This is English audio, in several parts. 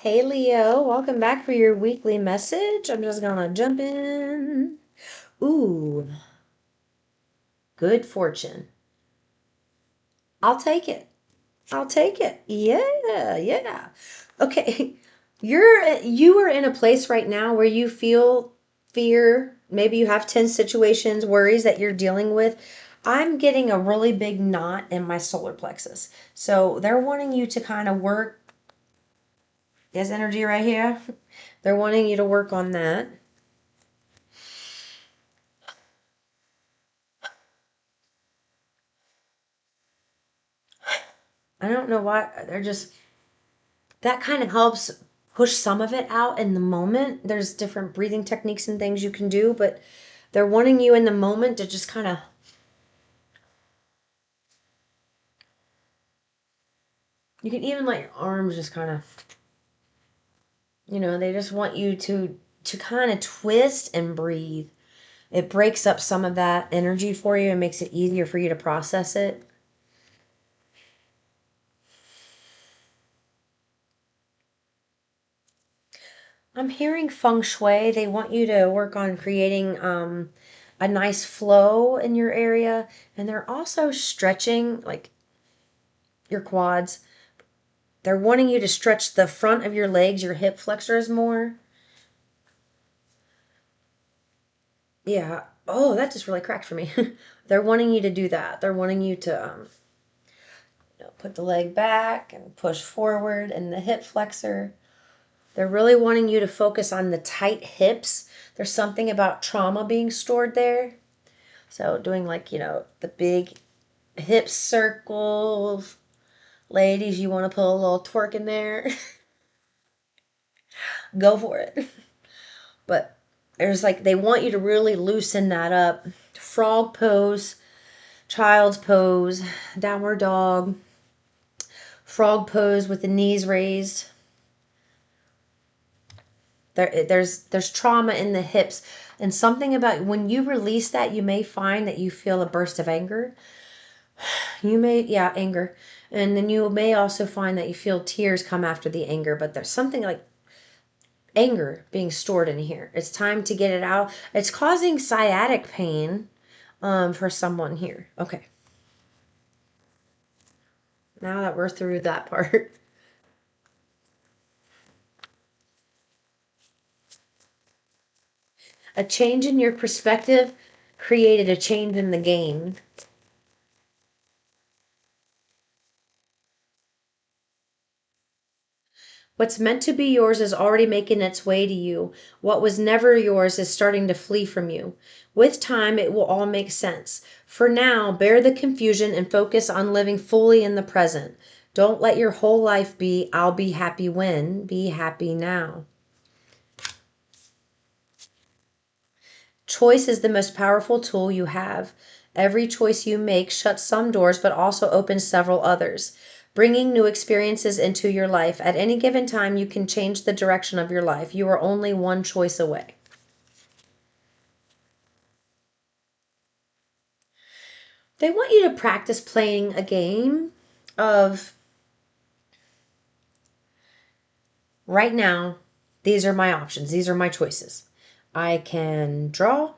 Hey Leo, welcome back for your weekly message. I'm just gonna jump in. Ooh, good fortune. I'll take it. I'll take it. Yeah, yeah. Okay. You are in a place right now where you feel fear. Maybe you have tense situations, worries that you're dealing with. I'm getting a really big knot in my solar plexus. So they're wanting you to kind of work this energy right here. They're wanting you to work on that. I don't know why they're just that kind of helps push some of it out in the moment. There's different breathing techniques and things you can do, but they're wanting you in the moment to just kind of you can even let your arms just kind of they just want you to kind of twist and breathe. It breaks up some of that energy for you and makes it easier for you to process it. I'm hearing feng shui. They want you to work on creating a nice flow in your area. And they're also stretching like your quads. They're wanting you to stretch the front of your legs, your hip flexors more. Yeah. Oh, that just really cracked for me. They're wanting you to do that. They're wanting you to put the leg back and push forward and the hip flexor. They're really wanting you to focus on the tight hips. There's something about trauma being stored there. So doing like, the big hip circles. Ladies, you want to put a little twerk in there? Go for it. But there's like, they want you to really loosen that up. Frog pose, child's pose, downward dog, frog pose with the knees raised. There's trauma in the hips. And something about when you release that, you may find that you feel a burst of anger. Anger. And then you may also find that you feel tears come after the anger, but there's something like anger being stored in here. It's time to get it out. It's causing sciatic pain for someone here. Okay. Now that we're through that part. A change in your perspective created a change in the game. What's meant to be yours is already making its way to you. What was never yours is starting to flee from you. With time, it will all make sense. For now, bear the confusion and focus on living fully in the present. Don't let your whole life be, I'll be happy when. Be happy now. Choice is the most powerful tool you have. Every choice you make shuts some doors but also opens several others, bringing new experiences into your life. At any given time, you can change the direction of your life. You are only one choice away. They want you to practice playing a game of right now, these are my options, these are my choices. I can draw,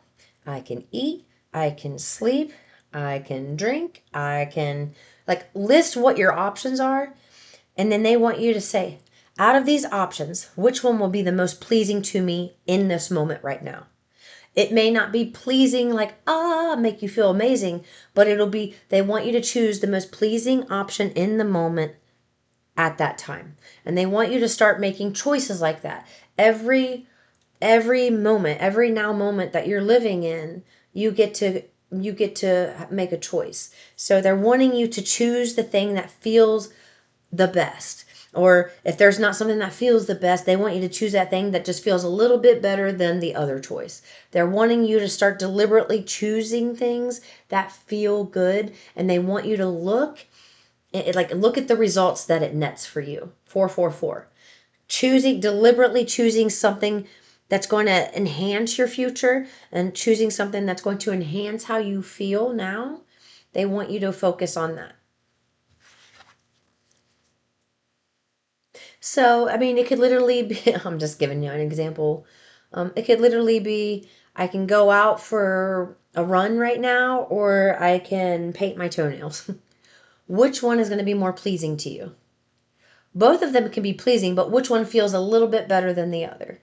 I can eat, I can sleep, I can drink, I can like list what your options are. And then they want you to say, out of these options, which one will be the most pleasing to me in this moment right now? It may not be pleasing, like, make you feel amazing, but they want you to choose the most pleasing option in the moment at that time. And they want you to start making choices like that. Every moment, every now moment that you're living in, you get to make a choice. So they're wanting you to choose the thing that feels the best. Or if there's not something that feels the best, they want you to choose that thing that just feels a little bit better than the other choice. They're wanting you to start deliberately choosing things that feel good, and they want you to look at the results that it nets for you. 444. Deliberately choosing something that's going to enhance your future and choosing something that's going to enhance how you feel now. They want you to focus on that. So, I mean, it could literally be, I'm just giving you an example. It could literally be, I can go out for a run right now, or I can paint my toenails. Which one is going to be more pleasing to you? Both of them can be pleasing, but which one feels a little bit better than the other?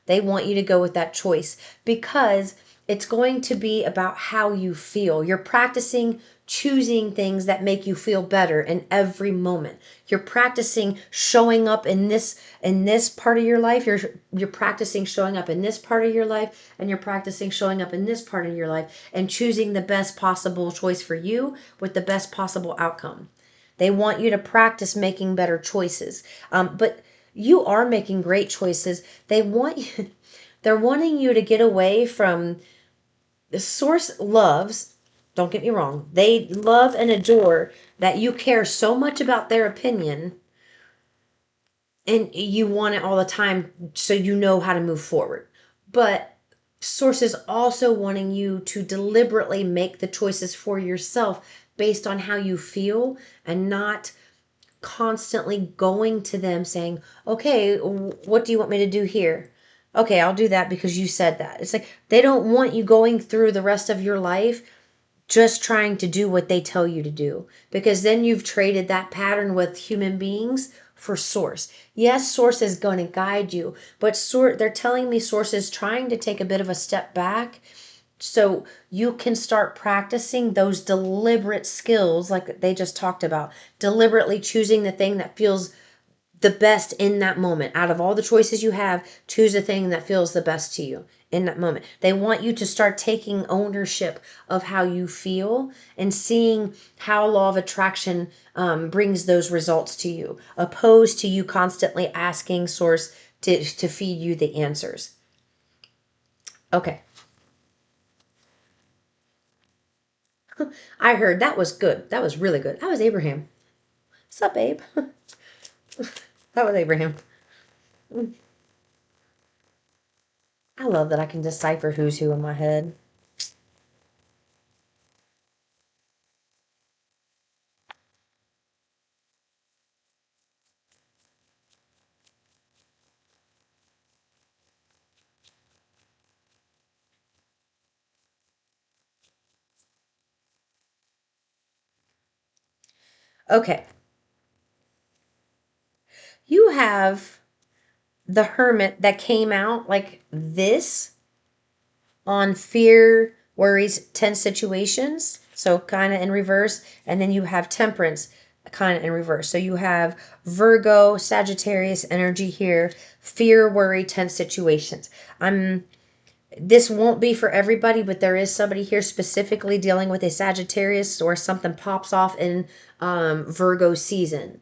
They want you to go with that choice because it's going to be about how you feel. You're practicing choosing things that make you feel better in every moment. You're practicing showing up in this part of your life. You're practicing showing up in this part of your life, and you're practicing showing up in this part of your life and choosing the best possible choice for you with the best possible outcome. They want you to practice making better choices. But you are making great choices. They're wanting you to get away from the source loves, don't get me wrong, they love and adore that you care so much about their opinion and you want it all the time so you know how to move forward. But source is also wanting you to deliberately make the choices for yourself based on how you feel and not constantly going to them saying, okay, what do you want me to do here? Okay, I'll do that because you said that. It's like they don't want you going through the rest of your life just trying to do what they tell you to do, because then you've traded that pattern with human beings for source. Yes, source is going to guide you, but they're telling me source is trying to take a bit of a step back so you can start practicing those deliberate skills like they just talked about, deliberately choosing the thing that feels the best in that moment. Out of all the choices you have, choose the thing that feels the best to you in that moment. They want you to start taking ownership of how you feel and seeing how law of attraction brings those results to you, opposed to you constantly asking source to feed you the answers. Okay. I heard that was good. That was really good. That was Abraham. What's up, babe? That was Abraham. I love that I can decipher who's who in my head. Okay. You have the hermit that came out like this on fear, worries, tense situations. So kind of in reverse. And then you have temperance kind of in reverse. So you have Virgo, Sagittarius energy here, fear, worry, tense situations. This won't be for everybody, but there is somebody here specifically dealing with a Sagittarius or something pops off in Virgo season.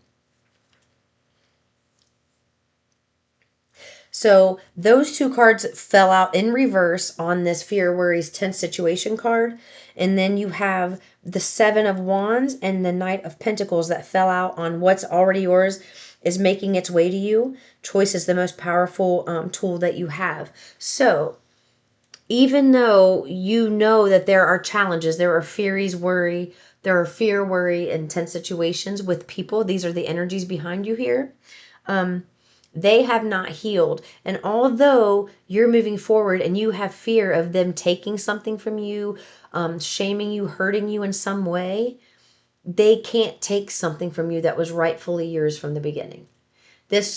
So those two cards fell out in reverse on this fear, worries, tense situation card. And then you have the Seven of Wands and the Knight of Pentacles that fell out on what's already yours is making its way to you. Choice is the most powerful tool that you have. So even though you know that there are challenges, there are there are fear, worry, and tense situations with people. These are the energies behind you here. They have not healed. And although you're moving forward and you have fear of them taking something from you, shaming you, hurting you in some way, they can't take something from you that was rightfully yours from the beginning. There is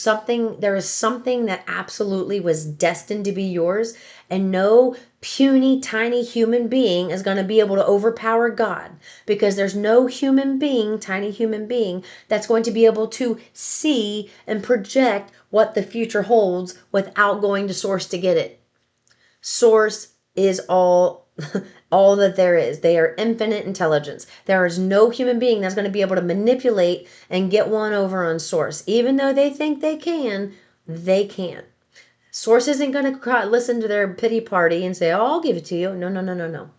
something that absolutely was destined to be yours, and no puny, tiny human being is going to be able to overpower God, because there's no human being, tiny human being, that's going to be able to see and project what the future holds without going to source to get it. Source is all that there is. They are infinite intelligence. There is no human being that's going to be able to manipulate and get one over on source. Even though they think they can't. Source isn't going to listen to their pity party and say, "Oh, I'll give it to you." No, no, no, no, no.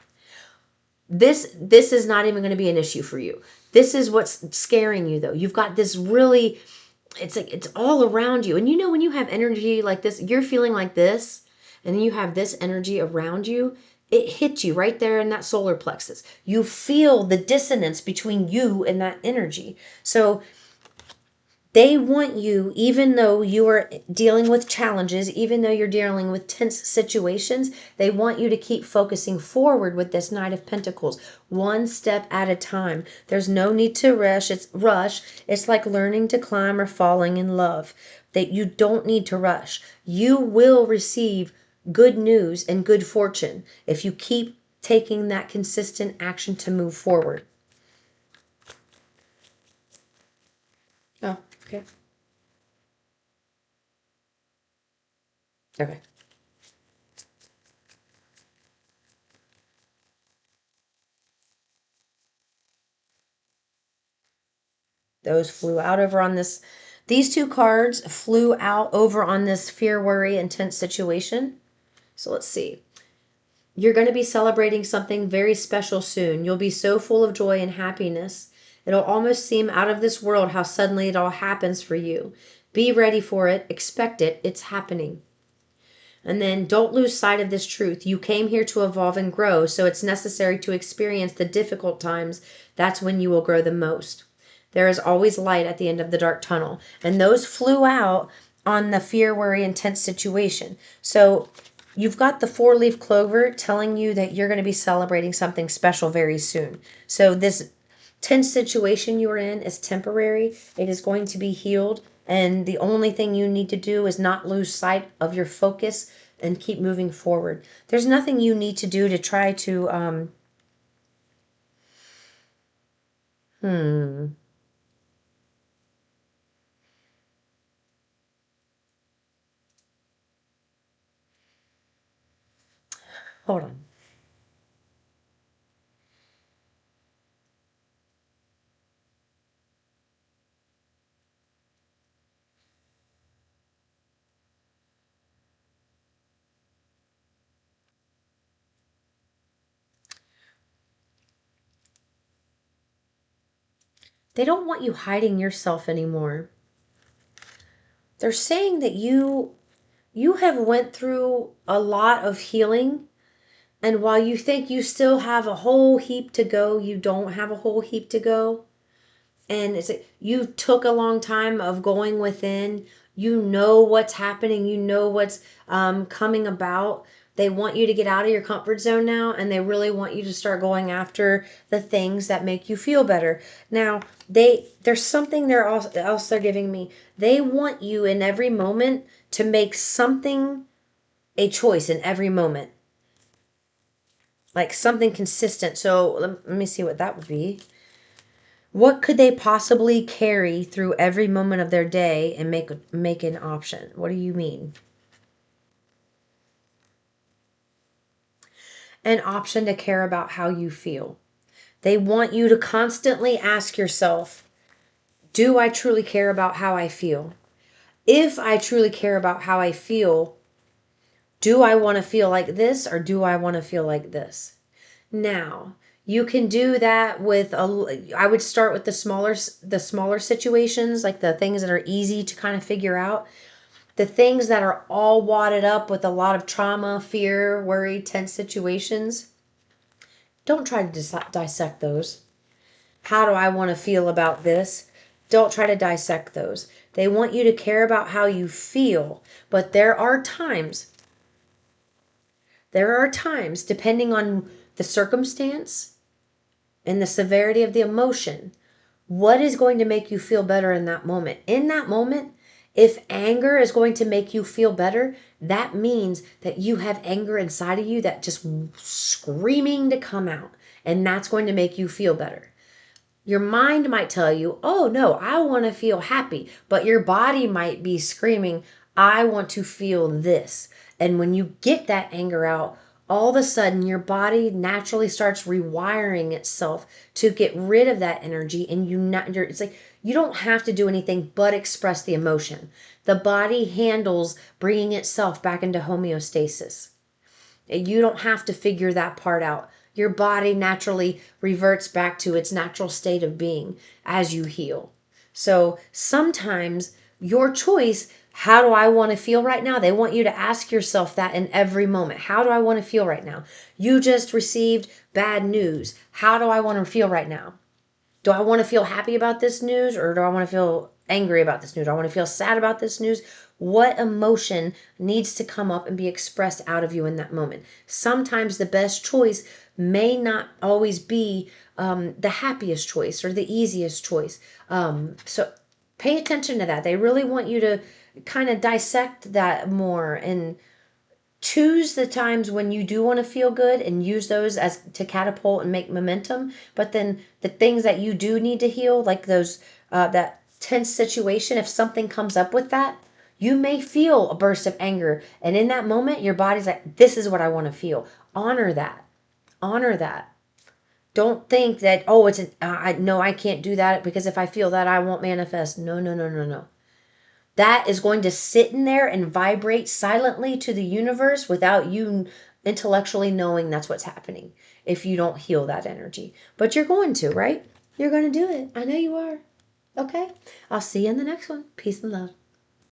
This is not even going to be an issue for you. This is what's scaring you though. You've got this really, it's like it's all around you. And you know when you have energy like this, you're feeling like this, and then you have this energy around you, it hits you right there in that solar plexus. You feel the dissonance between you and that energy. So They want you, even though you are dealing with challenges, even though you're dealing with tense situations, they want you to keep focusing forward with this Knight of Pentacles, one step at a time. There's no need to rush. It's like learning to climb or falling in love. That you don't need to rush. You will receive good news and good fortune if you keep taking that consistent action to move forward. Oh, okay. Okay. Those flew out over on this. These two cards flew out over on this fear, worry, intense situation. So let's see. You're going to be celebrating something very special soon. You'll be so full of joy and happiness. It'll almost seem out of this world how suddenly it all happens for you. Be ready for it. Expect it. It's happening. And then don't lose sight of this truth. You came here to evolve and grow, so it's necessary to experience the difficult times. That's when you will grow the most. There is always light at the end of the dark tunnel. And those flew out on the fear, worry, intense situation. So you've got the 4-leaf clover telling you that you're going to be celebrating something special very soon. So this tense situation you are in is temporary. It is going to be healed. And the only thing you need to do is not lose sight of your focus and keep moving forward. There's nothing you need to do to try to, hold on. They don't want you hiding yourself anymore. They're saying that you have went through a lot of healing, and while you think you still have a whole heap to go, you don't have a whole heap to go. And it's like you took a long time of going within. You know what's happening. You know what's coming about. They want you to get out of your comfort zone now, and they really want you to start going after the things that make you feel better. Now, there's something else they're giving me. They want you in every moment to make something a choice in every moment, like something consistent. So let me see what that would be. What could they possibly carry through every moment of their day and make an option? What do you mean? An option to care about how you feel. They want you to constantly ask yourself, do I truly care about how I feel? If I truly care about how I feel, do I want to feel like this or do I want to feel like this? Now, you can do that with I would start with the smaller situations, like the things that are easy to kind of figure out. The things that are all wadded up with a lot of trauma, fear, worry, tense situations, don't try to dissect those. How do I want to feel about this? Don't try to dissect those. They want you to care about how you feel, but there are times, depending on the circumstance and the severity of the emotion, what is going to make you feel better in that moment? In that moment, if anger is going to make you feel better, that means that you have anger inside of you that just screaming to come out. And that's going to make you feel better. Your mind might tell you, oh no, I want to feel happy. But your body might be screaming, I want to feel this. And when you get that anger out, all of a sudden your body naturally starts rewiring itself to get rid of that energy. And it's like you don't have to do anything but express the emotion. The body handles bringing itself back into homeostasis. You don't have to figure that part out. Your body naturally reverts back to its natural state of being as you heal. So sometimes your choice, how do I want to feel right now? They want you to ask yourself that in every moment. How do I want to feel right now? You just received bad news. How do I want to feel right now? Do I want to feel happy about this news or do I want to feel angry about this news? Do I want to feel sad about this news? What emotion needs to come up and be expressed out of you in that moment? Sometimes the best choice may not always be the happiest choice or the easiest choice. So pay attention to that. They really want you to kind of dissect that more and choose the times when you do want to feel good and use those as to catapult and make momentum. But then the things that you do need to heal, like those that tense situation, if something comes up with that, you may feel a burst of anger, and in that moment your body's like, this is what I want to feel. Honor that. Honor that. Don't think that, oh, it's no, I can't do that because if I feel that I won't manifest. No, no, no, no, no. That is going to sit in there and vibrate silently to the universe without you intellectually knowing that's what's happening if you don't heal that energy. But you're going to, right? You're going to do it. I know you are. Okay? I'll see you in the next one. Peace and love.